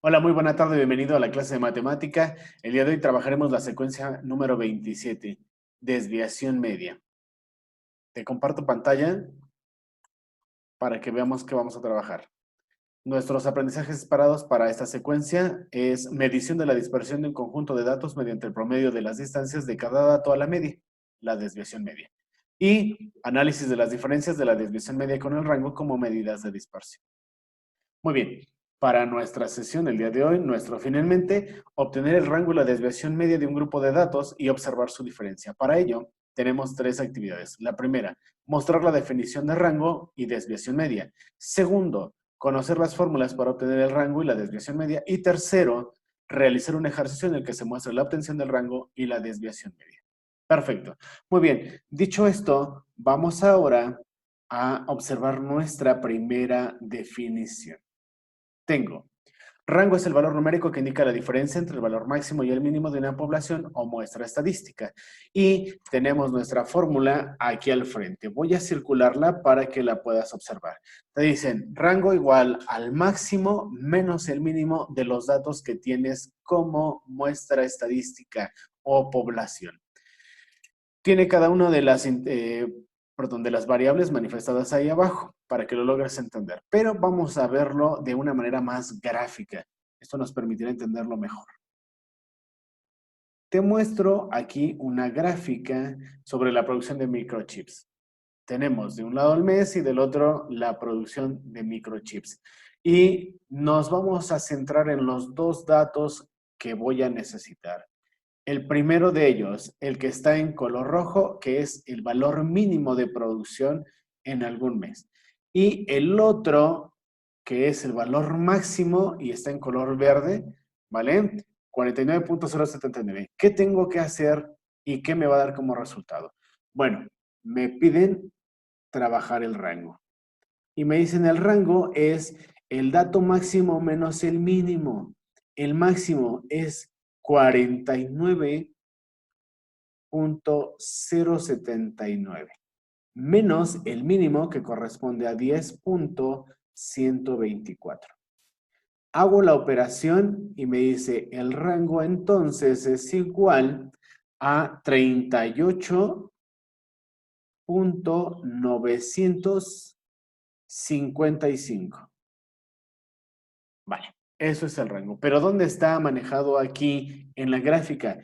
Hola, muy buena tarde, bienvenido a la clase de matemática. El día de hoy trabajaremos la secuencia número 27, desviación media. Te comparto pantalla para que veamos qué vamos a trabajar. Nuestros aprendizajes esperados para esta secuencia es medición de la dispersión de un conjunto de datos mediante el promedio de las distancias de cada dato a la media, la desviación media. Y análisis de las diferencias de la desviación media con el rango como medidas de dispersión. Muy bien, para nuestra sesión el día de hoy, nuestro fin en mente, obtener el rango y la desviación media de un grupo de datos y observar su diferencia. Para ello, tenemos tres actividades. La primera, mostrar la definición de rango y desviación media. Segundo, conocer las fórmulas para obtener el rango y la desviación media. Y tercero, realizar un ejercicio en el que se muestra la obtención del rango y la desviación media. Perfecto. Muy bien, dicho esto, vamos ahora a observar nuestra primera definición. Tengo. Rango es el valor numérico que indica la diferencia entre el valor máximo y el mínimo de una población o muestra estadística. Y tenemos nuestra fórmula aquí al frente. Voy a circularla para que la puedas observar. Te dicen rango igual al máximo menos el mínimo de los datos que tienes como muestra estadística o población. Tiene cada una de las variables manifestadas ahí abajo para que lo logres entender. Pero vamos a verlo de una manera más gráfica. Esto nos permitirá entenderlo mejor. Te muestro aquí una gráfica sobre la producción de microchips. Tenemos de un lado el mes y del otro la producción de microchips. Y nos vamos a centrar en los dos datos que voy a necesitar. El primero de ellos, el que está en color rojo, que es el valor mínimo de producción en algún mes. Y el otro, que es el valor máximo y está en color verde, ¿vale? 49.079. ¿Qué tengo que hacer y qué me va a dar como resultado? Bueno, me piden trabajar el rango. Y me dicen el rango es el dato máximo menos el mínimo. El máximo es 49.079 menos el mínimo que corresponde a 10.124. Hago la operación y me dice el rango entonces es igual a 38.955. Vale, eso es el rango. Pero ¿dónde está manejado aquí en la gráfica?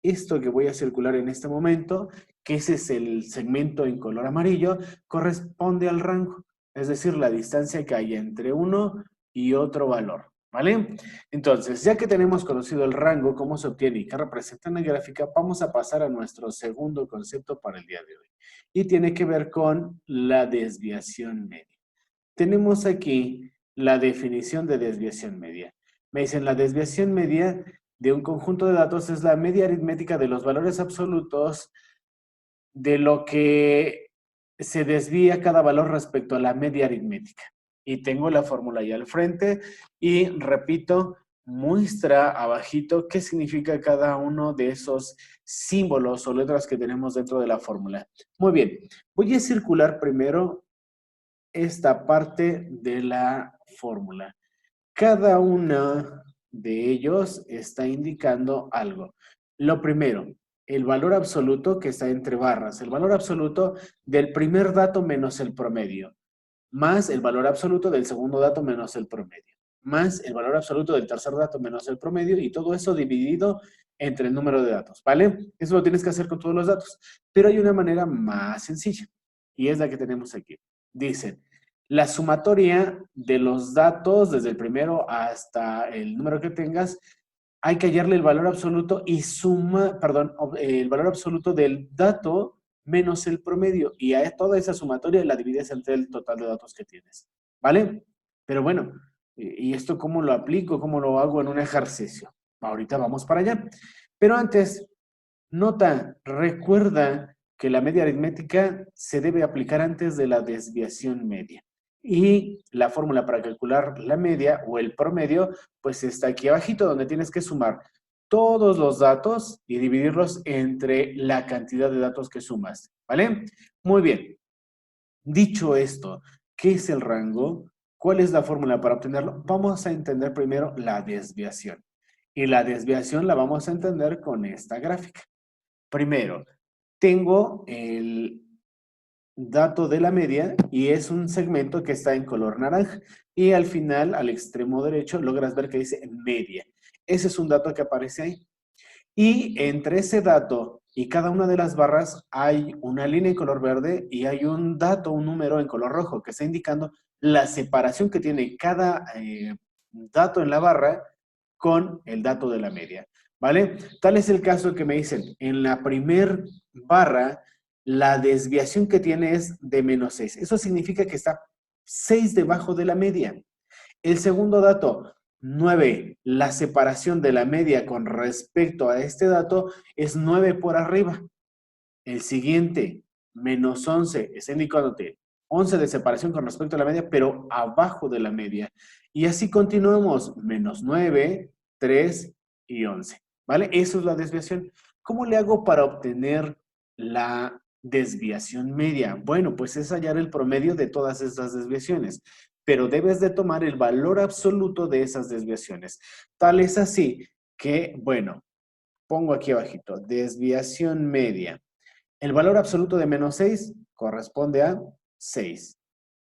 Esto que voy a circular en este momento, que ese es el segmento en color amarillo, corresponde al rango. Es decir, la distancia que hay entre uno y otro valor. ¿Vale? Entonces, ya que tenemos conocido el rango, cómo se obtiene y qué representa en la gráfica, vamos a pasar a nuestro segundo concepto para el día de hoy. Y tiene que ver con la desviación media. Tenemos aquí la definición de desviación media. Me dicen la desviación media de un conjunto de datos es la media aritmética de los valores absolutos de lo que se desvía cada valor respecto a la media aritmética. Y tengo la fórmula ahí al frente y repito, muestra abajito qué significa cada uno de esos símbolos o letras que tenemos dentro de la fórmula. Muy bien, voy a circular primero esta parte de la fórmula. Cada uno de ellos está indicando algo. Lo primero, el valor absoluto que está entre barras, el valor absoluto del primer dato menos el promedio, más el valor absoluto del segundo dato menos el promedio, más el valor absoluto del tercer dato menos el promedio y todo eso dividido entre el número de datos, ¿vale? Eso lo tienes que hacer con todos los datos, pero hay una manera más sencilla y es la que tenemos aquí. Dicen, la sumatoria de los datos desde el primero hasta el número que tengas, hay que hallarle el valor absoluto y el valor absoluto del dato menos el promedio. Y a toda esa sumatoria la divides entre el total de datos que tienes. ¿Vale? Pero bueno, ¿y esto cómo lo aplico? ¿Cómo lo hago en un ejercicio? Ahorita vamos para allá. Pero antes, nota, recuerda que la media aritmética se debe aplicar antes de la desviación media. Y la fórmula para calcular la media o el promedio, pues está aquí abajito, donde tienes que sumar todos los datos y dividirlos entre la cantidad de datos que sumas, ¿vale? Muy bien. Dicho esto, ¿qué es el rango? ¿Cuál es la fórmula para obtenerlo? Vamos a entender primero la desviación. Y la desviación la vamos a entender con esta gráfica. Primero, tengo el dato de la media y es un segmento que está en color naranja. Y al final, al extremo derecho, logras ver que dice media. Ese es un dato que aparece ahí. Y entre ese dato y cada una de las barras hay una línea en color verde y hay un dato, un número en color rojo que está indicando la separación que tiene cada dato en la barra con el dato de la media, ¿vale? Tal es el caso que me dicen, en la primer barra, la desviación que tiene es de -6. Eso significa que está 6 debajo de la media. El segundo dato, 9. La separación de la media con respecto a este dato es 9 por arriba. El siguiente, -11, está indicándote 11 de separación con respecto a la media, pero abajo de la media. Y así continuamos, -9, 3 y 11. ¿Vale? Eso es la desviación. ¿Cómo le hago para obtener la desviación media? Bueno, pues es hallar el promedio de todas estas desviaciones, pero debes de tomar el valor absoluto de esas desviaciones. Tal es así que, bueno, pongo aquí abajito, desviación media. El valor absoluto de -6 corresponde a 6,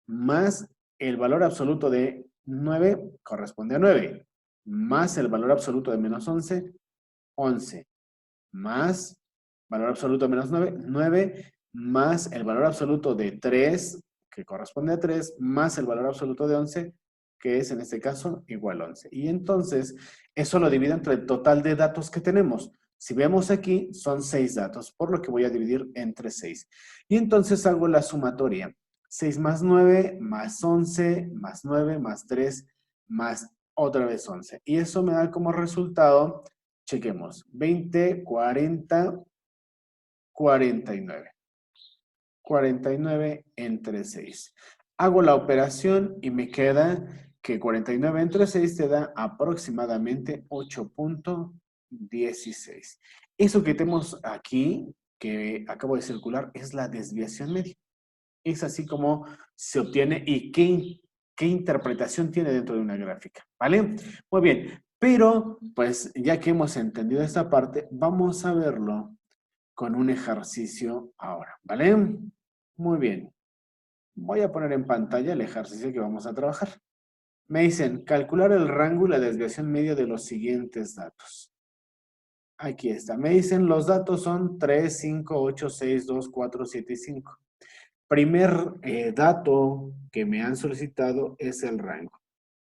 más el valor absoluto de 9 corresponde a 9, más el valor absoluto de -11, 11, más valor absoluto de -9, 9, más el valor absoluto de 3, que corresponde a 3, más el valor absoluto de 11, que es en este caso igual a 11. Y entonces, eso lo divido entre el total de datos que tenemos. Si vemos aquí, son 6 datos, por lo que voy a dividir entre 6. Y entonces hago la sumatoria. 6 más 9, más 11, más 9, más 3, más otra vez 11. Y eso me da como resultado, chequemos, 20, 40, 49. 49 entre 6. Hago la operación y me queda que 49 entre 6 te da aproximadamente 8.16. Eso que tenemos aquí, que acabo de circular, es la desviación media. Es así como se obtiene y qué interpretación tiene dentro de una gráfica, ¿vale? Muy bien, pero pues ya que hemos entendido esta parte, vamos a verlo con un ejercicio ahora, ¿vale? Muy bien. Voy a poner en pantalla el ejercicio que vamos a trabajar. Me dicen, calcular el rango y la desviación media de los siguientes datos. Aquí está. Me dicen, los datos son 3, 5, 8, 6, 2, 4, 7 y 5. Primer dato que me han solicitado es el rango,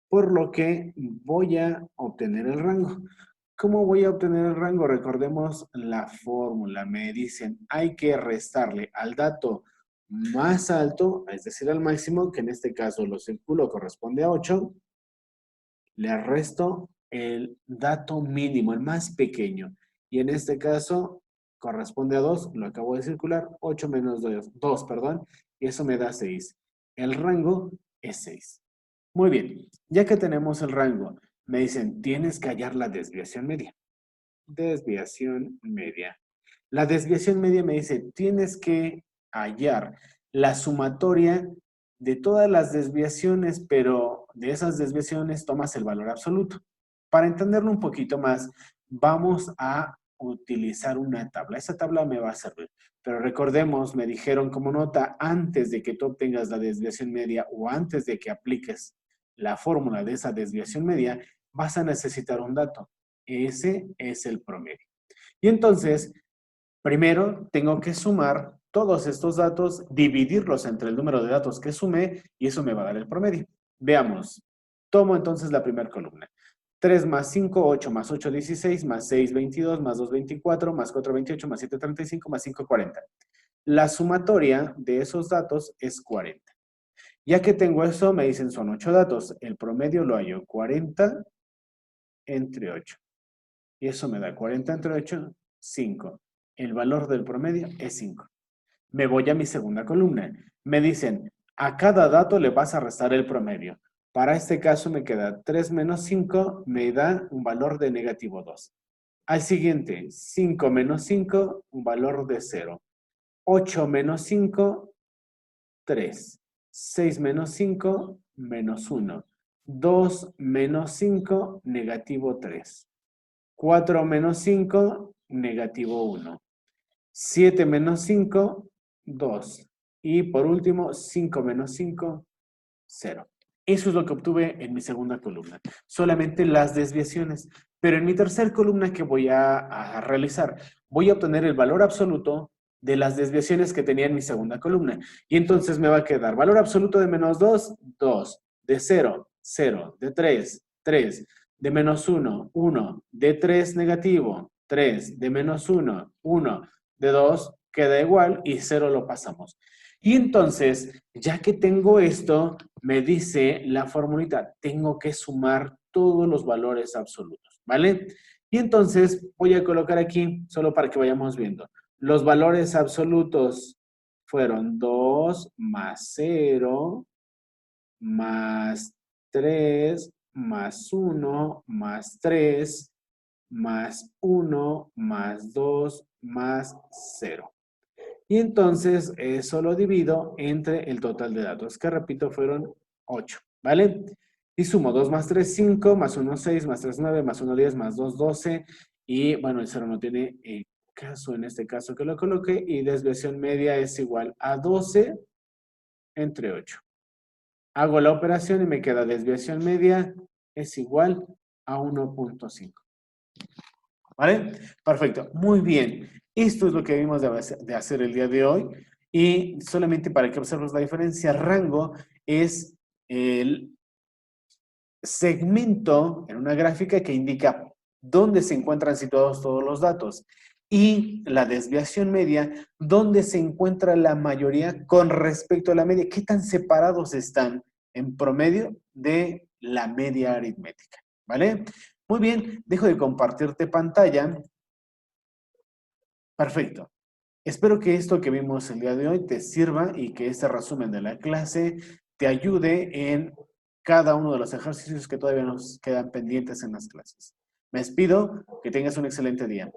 por lo que voy a obtener el rango. ¿Cómo voy a obtener el rango? Recordemos la fórmula. Me dicen, hay que restarle al dato más alto, es decir, al máximo, que en este caso lo circulo, corresponde a 8, le resto el dato mínimo, el más pequeño. Y en este caso corresponde a 2, lo acabo de circular, 8 menos 2, perdón, y eso me da 6. El rango es 6. Muy bien, ya que tenemos el rango, me dicen, tienes que hallar la desviación media. Desviación media. La desviación media me dice, tienes que hallar la sumatoria de todas las desviaciones, pero de esas desviaciones tomas el valor absoluto. Para entenderlo un poquito más, vamos a utilizar una tabla. Esa tabla me va a servir. Pero recordemos, me dijeron como nota, antes de que tú obtengas la desviación media o antes de que apliques la fórmula de esa desviación media, vas a necesitar un dato. Ese es el promedio. Y entonces, primero tengo que sumar todos estos datos, dividirlos entre el número de datos que sumé y eso me va a dar el promedio. Veamos. Tomo entonces la primera columna. 3 más 5, 8 más 8, 16, más 6, 22, más 2, 24, más 4, 28, más 7, 35, más 5, 40. La sumatoria de esos datos es 40. Ya que tengo eso, me dicen son 8 datos. El promedio lo hallo 40 entre 8. Y eso me da 40 entre 8, 5. El valor del promedio es 5. Me voy a mi segunda columna. Me dicen, a cada dato le vas a restar el promedio. Para este caso me queda 3 menos 5, me da un valor de -2. Al siguiente, 5 menos 5, un valor de 0. 8 menos 5, 3. 6 menos 5, menos 1. 2 menos 5, negativo 3. 4 menos 5, negativo 1. 7 menos 5, 2. Y por último, 5 menos 5, 0. Eso es lo que obtuve en mi segunda columna. Solamente las desviaciones. Pero en mi tercera columna que voy a realizar, voy a obtener el valor absoluto de las desviaciones que tenía en mi segunda columna. Y entonces me va a quedar valor absoluto de menos 2, 2. De 0, 0. De 3, 3. De menos 1, 1. De 3, negativo, 3. De menos 1, 1. De 2, queda igual y 0 lo pasamos. Y entonces, ya que tengo esto, me dice la formulita, tengo que sumar todos los valores absolutos, ¿vale? Y entonces voy a colocar aquí, solo para que vayamos viendo. Los valores absolutos fueron 2 más 0, más 3, más 1, más 3, más 1, más 2, más 0. Y entonces eso lo divido entre el total de datos, que repito fueron 8, ¿vale? Y sumo 2 más 3, 5, más 1, 6, más 3, 9, más 1, 10, más 2, 12. Y bueno, el 0 no tiene caso en este caso que lo coloque. Y desviación media es igual a 12 entre 8. Hago la operación y me queda desviación media es igual a 1.5. ¿Vale? Perfecto. Muy bien. Esto es lo que vimos de hacer el día de hoy. Y solamente para que observes la diferencia, rango es el segmento en una gráfica que indica dónde se encuentran situados todos los datos. Y la desviación media, dónde se encuentra la mayoría con respecto a la media. ¿Qué tan separados están en promedio de la media aritmética? ¿Vale? Muy bien, dejo de compartirte pantalla. Perfecto. Espero que esto que vimos el día de hoy te sirva y que este resumen de la clase te ayude en cada uno de los ejercicios que todavía nos quedan pendientes en las clases. Me despido, que tengas un excelente día.